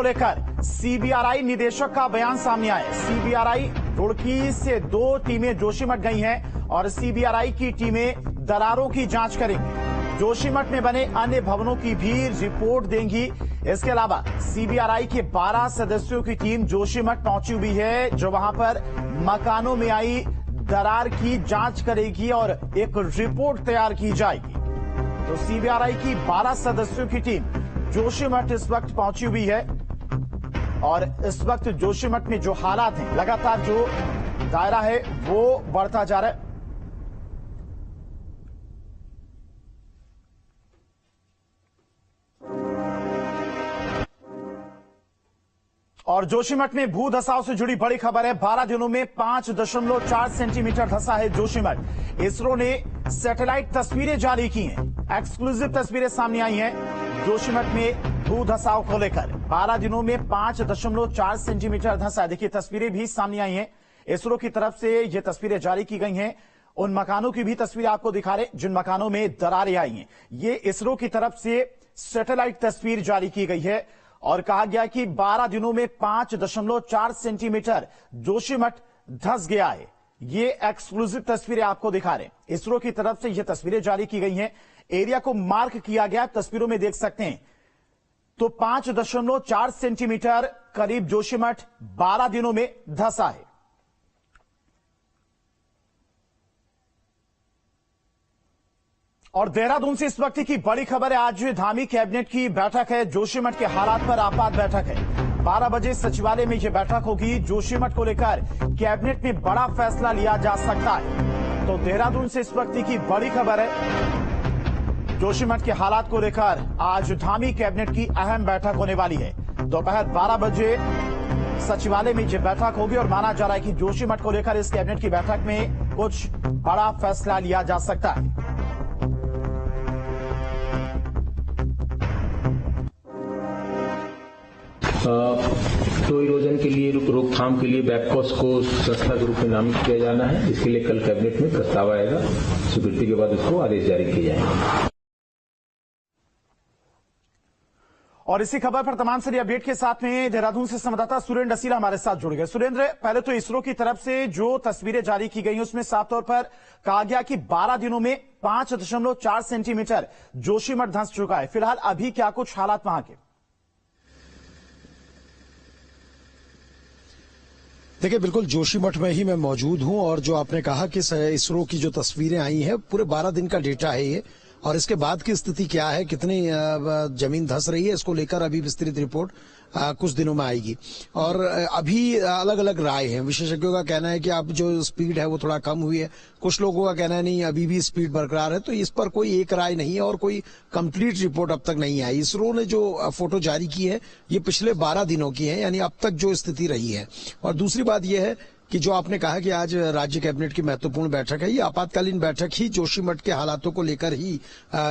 को लेकर सीबीआरआई निदेशक का बयान सामने आया। सीबीआरआई रुड़की से 2 टीमें जोशीमठ गई हैं और सीबीआरआई की टीमें दरारों की जांच करेंगी। जोशीमठ में बने अन्य भवनों की भी रिपोर्ट देंगी। इसके अलावा सीबीआरआई के 12 सदस्यों की टीम जोशीमठ पहुंची हुई है, जो वहां पर मकानों में आई दरार की जांच करेगी और एक रिपोर्ट तैयार की जाएगी। तो सीबीआरआई की 12 सदस्यों की टीम जोशीमठ इस वक्त पहुंची हुई है और इस वक्त जोशीमठ में जो हालात हैं, लगातार जो दायरा है वो बढ़ता जा रहा है। और जोशीमठ में भू धसाव से जुड़ी बड़ी खबर है। 12 दिनों में 5.4 सेंटीमीटर धसा है जोशीमठ। इसरो ने सैटेलाइट तस्वीरें जारी की हैं। एक्सक्लूसिव तस्वीरें सामने आई हैं जोशीमठ में भू धसाव को लेकर। 12 दिनों में 5.4 सेंटीमीटर धसा। देखिए तस्वीरें भी सामने आई हैं। इसरो की तरफ से ये तस्वीरें जारी की गई हैं। उन मकानों की भी तस्वीर आपको दिखा रहे जिन मकानों में दरारें आई हैं। ये इसरो की तरफ से सैटेलाइट तस्वीर जारी की गई है और कहा गया कि 12 दिनों में 5.4 सेंटीमीटर जोशीमठ धंस गया है। ये एक्सक्लूसिव तस्वीरें आपको दिखा रहे हैं। इसरो की तरफ से ये तस्वीरें जारी की गई हैं। एरिया को मार्क किया गया, तस्वीरों में देख सकते हैं। तो 5.4 सेंटीमीटर करीब जोशीमठ 12 दिनों में धंसा है। और देहरादून से इस वक्त की बड़ी खबर है। आज धामी कैबिनेट की बैठक है। जोशीमठ के हालात पर आपात बैठक है। 12 बजे सचिवालय में यह बैठक होगी। जोशीमठ को लेकर कैबिनेट में बड़ा फैसला लिया जा सकता है। तो देहरादून से इस वक्त की बड़ी खबर है। जोशीमठ के हालात को लेकर आज धामी कैबिनेट की अहम बैठक होने वाली है। दोपहर 12 बजे सचिवालय में यह बैठक होगी और माना जा रहा है कि जोशीमठ को लेकर इस कैबिनेट की बैठक में कुछ बड़ा फैसला लिया जा सकता है। तो इरोजन के लिए रोकथाम के लिए बैककॉस्ट को संस्था के रूप में नामित किया जाना है। इसके लिए कल कैबिनेट में प्रस्ताव आएगा। स्वीकृति के बाद उसको आदेश जारी किए जाएंगे। और इसी खबर पर तमाम सारी अपडेट के साथ में देहरादून से संवाददाता सुरेंद्र असीला हमारे साथ जुड़ गए। सुरेंद्र, पहले तो इसरो की तरफ से जो तस्वीरें जारी की गई उसमें साफ तौर पर कहा गया कि 12 दिनों में 5.4 सेंटीमीटर जोशीमठ धंस चुका है। फिलहाल अभी क्या कुछ हालात वहां के? देखिए, बिल्कुल जोशीमठ में ही मैं मौजूद हूं और जो आपने कहा कि इसरो की जो तस्वीरें आई हैं, पूरे 12 दिन का डेटा है ये। और इसके बाद की स्थिति क्या है, कितनी जमीन धंस रही है, इसको लेकर अभी विस्तृत रिपोर्ट कुछ दिनों में आएगी। और अभी अलग अलग राय है। विशेषज्ञों का कहना है कि अब जो स्पीड है वो थोड़ा कम हुई है। कुछ लोगों का कहना है नहीं, अभी भी स्पीड बरकरार है। तो इस पर कोई एक राय नहीं है और कोई कंप्लीट रिपोर्ट अब तक नहीं आई। इसरो ने जो फोटो जारी की है ये पिछले 12 दिनों की है, यानी अब तक जो स्थिति रही है। और दूसरी बात यह है कि जो आपने कहा कि आज राज्य कैबिनेट की महत्वपूर्ण बैठक है, ये आपातकालीन बैठक ही जोशीमठ के हालातों को लेकर ही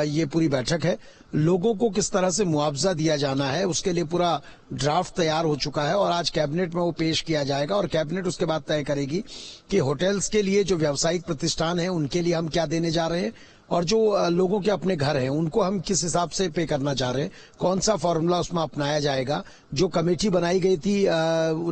ये पूरी बैठक है। लोगों को किस तरह से मुआवजा दिया जाना है उसके लिए पूरा ड्राफ्ट तैयार हो चुका है और आज कैबिनेट में वो पेश किया जाएगा और कैबिनेट उसके बाद तय करेगी कि होटल्स के लिए जो व्यावसायिक प्रतिष्ठान है उनके लिए हम क्या देने जा रहे हैं और जो लोगों के अपने घर हैं उनको हम किस हिसाब से पे करना चाह रहे हैं, कौन सा फॉर्मूला उसमें अपनाया जाएगा। जो कमेटी बनाई गई थी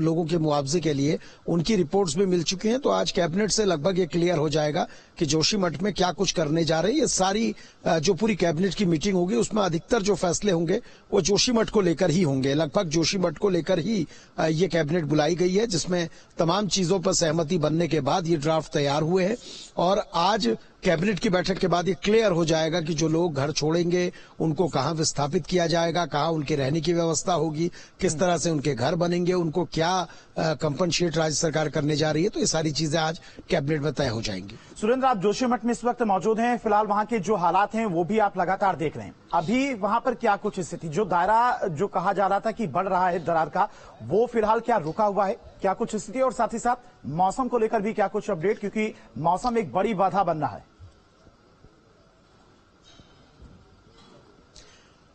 लोगों के मुआवजे के लिए, उनकी रिपोर्ट्स भी मिल चुकी हैं। तो आज कैबिनेट से लगभग ये क्लियर हो जाएगा कि जोशीमठ में क्या कुछ करने जा रहे हैं। ये सारी जो पूरी कैबिनेट की मीटिंग होगी उसमें अधिकतर जो फैसले होंगे वो जोशीमठ को लेकर ही होंगे। लगभग जोशीमठ को लेकर ही ये कैबिनेट बुलाई गई है, जिसमें तमाम चीजों पर सहमति बनने के बाद ये ड्राफ्ट तैयार हुए हैं। और आज कैबिनेट की बैठक के बाद ये क्लियर हो जाएगा कि जो लोग घर छोड़ेंगे उनको कहां विस्थापित किया जाएगा, कहां उनके रहने की व्यवस्था होगी, किस तरह से उनके घर बनेंगे, उनको क्या कंपनसेट राज्य सरकार करने जा रही है। तो ये सारी चीजें आज कैबिनेट में तय हो जाएंगी। सुरेंद्र, आप जोशीमठ में इस वक्त मौजूद हैं। फिलहाल वहां के जो हालात हैं वो भी आप लगातार देख रहे हैं। अभी वहां पर क्या कुछ स्थिति, जो दायरा जो कहा जा रहा था कि बढ़ रहा है दरार का, वो फिलहाल क्या रुका हुआ है, क्या कुछ स्थिति? और साथ ही साथ मौसम को लेकर भी क्या कुछ अपडेट, क्योंकि मौसम एक बड़ी बाधा बन रहा है।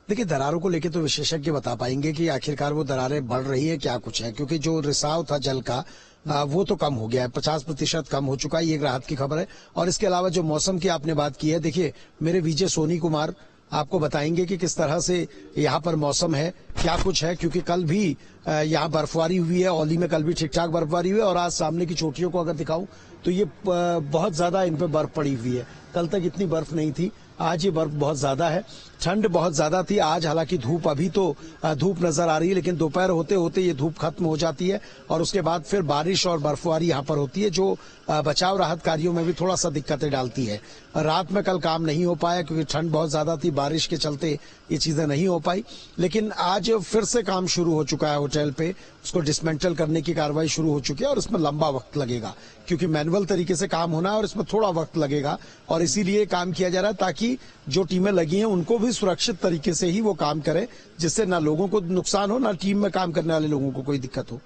देखिए, दरारों को लेकर तो विशेषज्ञ बता पाएंगे कि आखिरकार वो दरारें बढ़ रही है, क्या कुछ है, क्योंकि जो रिसाव था जल का वो तो कम हो गया है, 50% कम हो चुका है। ये एक राहत की खबर है। और इसके अलावा जो मौसम की आपने बात की है, देखिए मेरे विजय सोनी कुमार आपको बताएंगे कि किस तरह से यहाँ पर मौसम है, क्या कुछ है, क्योंकि कल भी यहाँ बर्फबारी हुई है। औली में कल भी ठीक ठाक बर्फबारी हुई है और आज सामने की चोटियों को अगर दिखाऊं तो ये बहुत ज्यादा इन पे बर्फ पड़ी हुई है। कल तक इतनी बर्फ नहीं थी, आज ये बर्फ बहुत ज्यादा है। ठंड बहुत ज्यादा थी। आज हालांकि धूप, अभी तो धूप नजर आ रही है, लेकिन दोपहर होते होते ये धूप खत्म हो जाती है और उसके बाद फिर बारिश और बर्फबारी यहाँ पर होती है, जो बचाव राहत कार्यों में भी थोड़ा सा दिक्कतें डालती है। रात में कल काम नहीं हो पाया क्योंकि ठंड बहुत ज्यादा थी, बारिश के चलते ये चीजें नहीं हो पाई। लेकिन आज फिर से काम शुरू हो चुका है होटल पे, उसको डिसमेंटल करने की कार्रवाई शुरू हो चुकी है और इसमें लंबा वक्त लगेगा क्योंकि मैनुअल तरीके से काम होना है और इसमें थोड़ा वक्त लगेगा और इसीलिए काम किया जा रहा है ताकि जो टीमें लगी हैं उनको भी सुरक्षित तरीके से ही वो काम करें, जिससे ना लोगों को नुकसान हो, ना टीम में काम करने वाले लोगों को कोई दिक्कत हो।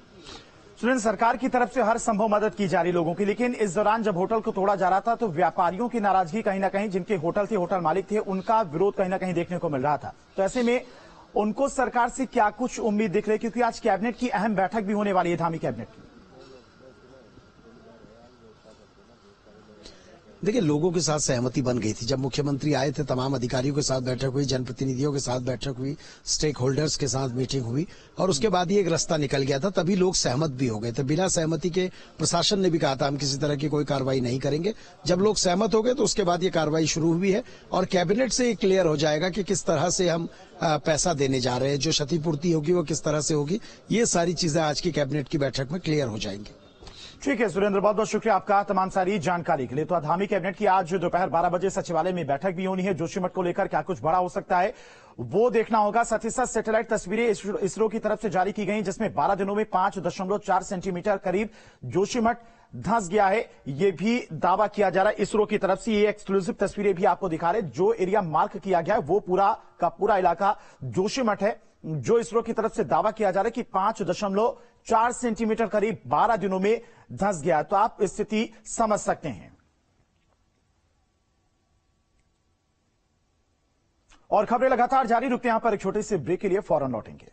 सुरेंद्र, सरकार की तरफ से हर संभव मदद की जा रही लोगों की, लेकिन इस दौरान जब होटल को तोड़ा जा रहा था तो व्यापारियों की नाराजगी कहीं ना कहीं, जिनके होटल थे, होटल मालिक थे, उनका विरोध कहीं ना कहीं देखने को मिल रहा था। तो ऐसे में उनको सरकार से क्या कुछ उम्मीद दिख रही, क्योंकि आज कैबिनेट की अहम बैठक भी होने वाली है, धामी कैबिनेट की। देखिए, लोगों के साथ सहमति बन गई थी। जब मुख्यमंत्री आए थे, तमाम अधिकारियों के साथ बैठक हुई, जनप्रतिनिधियों के साथ बैठक हुई, स्टेक होल्डर्स के साथ मीटिंग हुई और उसके बाद ही एक रास्ता निकल गया था। तभी लोग सहमत भी हो गए थे। बिना सहमति के प्रशासन ने भी कहा था हम किसी तरह की कोई कार्रवाई नहीं करेंगे। जब लोग सहमत हो गए तो उसके बाद ये कार्रवाई शुरू हुई है और कैबिनेट से ये क्लियर हो जाएगा कि किस तरह से हम पैसा देने जा रहे हैं, जो क्षतिपूर्ति होगी वो किस तरह से होगी। ये सारी चीजें आज की कैबिनेट की बैठक में क्लियर हो जाएंगी। ठीक है सुरेंद्र, बहुत बहुत शुक्रिया आपका तमाम सारी जानकारी के लिए। तो धामी कैबिनेट की आज दोपहर 12 बजे सचिवालय में बैठक भी होनी है। जोशीमठ को लेकर क्या कुछ बड़ा हो सकता है वो देखना होगा। साथ ही साथ सैटेलाइट तस्वीरें इसरो की तरफ से जारी की गई, जिसमें 12 दिनों में 5.4 सेंटीमीटर करीब जोशीमठ धंस गया है, ये भी दावा किया जा रहा है इसरो की तरफ से। ये एक्सक्लूसिव तस्वीरें भी आपको दिखा रहे। जो एरिया मार्क किया गया है वो पूरा का पूरा इलाका जोशीमठ है, जो इसरो की तरफ से दावा किया जा रहा है कि 5.4 सेंटीमीटर करीब 12 दिनों में धंस गया। तो आप स्थिति समझ सकते हैं। और खबरें लगातार जारी, रुकते हैं यहां पर एक छोटे से ब्रेक के लिए, फौरन लौटेंगे।